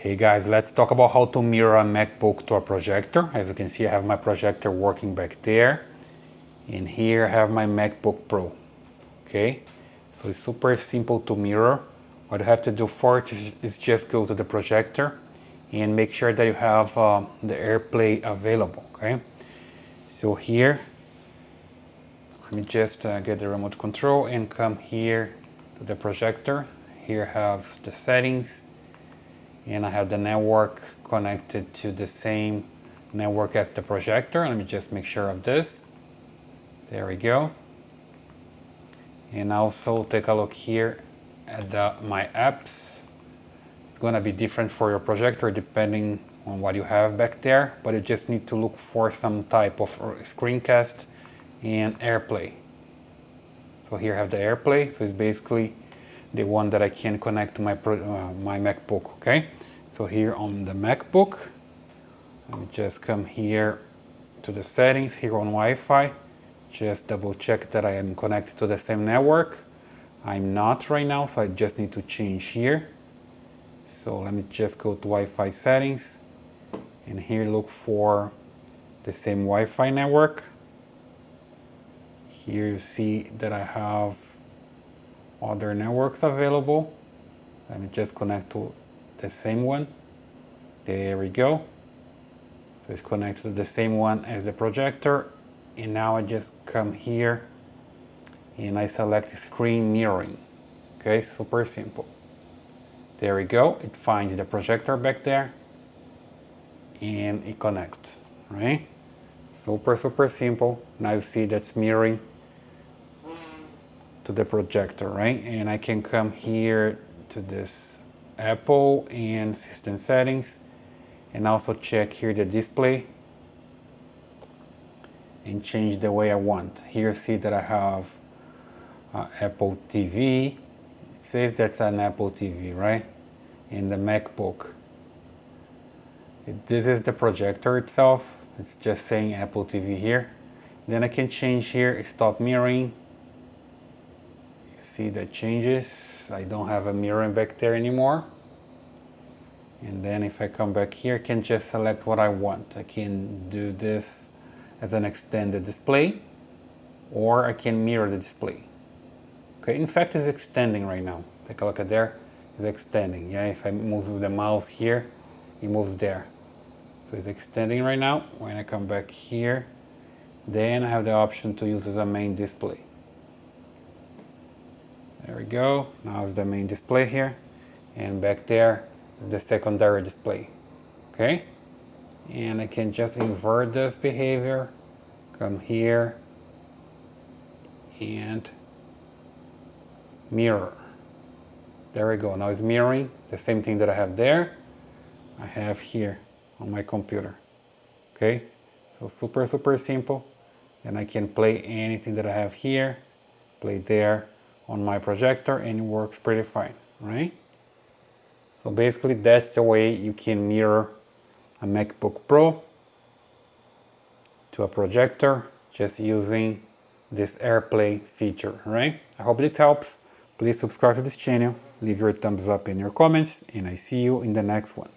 Hey guys, let's talk about how to mirror a MacBook to a projector. As you can see, I have my projector working back there. And here I have my MacBook Pro. Okay, so it's super simple to mirror. What you have to do first is just go to the projector and make sure that you have the AirPlay available. Okay, so here, let me just get the remote control and come here to the projector. Here I have the settings. And I have the network connected to the same network as the projector. Let me just make sure of this. There we go. And also take a look here at my apps. It's gonna be different for your projector depending on what you have back there, but you just need to look for some type of screencast and AirPlay. So here I have the AirPlay, so it's basically the one that I can connect to my MacBook, okay? So here on the MacBook, let me just come here to the settings, here on Wi-Fi, just double check that I am connected to the same network. I'm not right now, so I just need to change here. So let me just go to Wi-Fi settings, and here look for the same Wi-Fi network. Here you see that I have other networks available. Let me just connect to the same one. There we go. So it's connected to the same one as the projector. And now I just come here and I select screen mirroring. Okay, super simple. There we go. It finds the projector back there and it connects, right? Super simple. Now you see that's mirroring to the projector, right? And I can come here to this Apple and system settings and also check here the display and change the way I want. Here see that I have Apple TV. It says that's an Apple TV, right? And the MacBook. This is the projector itself. It's just saying Apple TV here. Then I can change here, stop mirroring. See that changes. I don't have a mirror back there anymore. And then if I come back here, I can just select what I want. I can do this as an extended display, or I can mirror the display. Okay, in fact it's extending right now. Take a look at there, it's extending. Yeah, if I move the mouse here, it moves there. So it's extending right now. When I come back here, then I have the option to use as a main display. There we go, now it's the main display here, and back there is the secondary display, okay? And I can just invert this behavior, come here, and mirror. There we go, now it's mirroring the same thing that I have there, I have here on my computer, okay? So super simple, and I can play anything that I have here, play there, on my projector, and it works pretty fine, right? So basically that's the way you can mirror a MacBook Pro to a projector just using this AirPlay feature, right? I hope this helps. Please subscribe to this channel, leave your thumbs up in your comments, and I see you in the next one.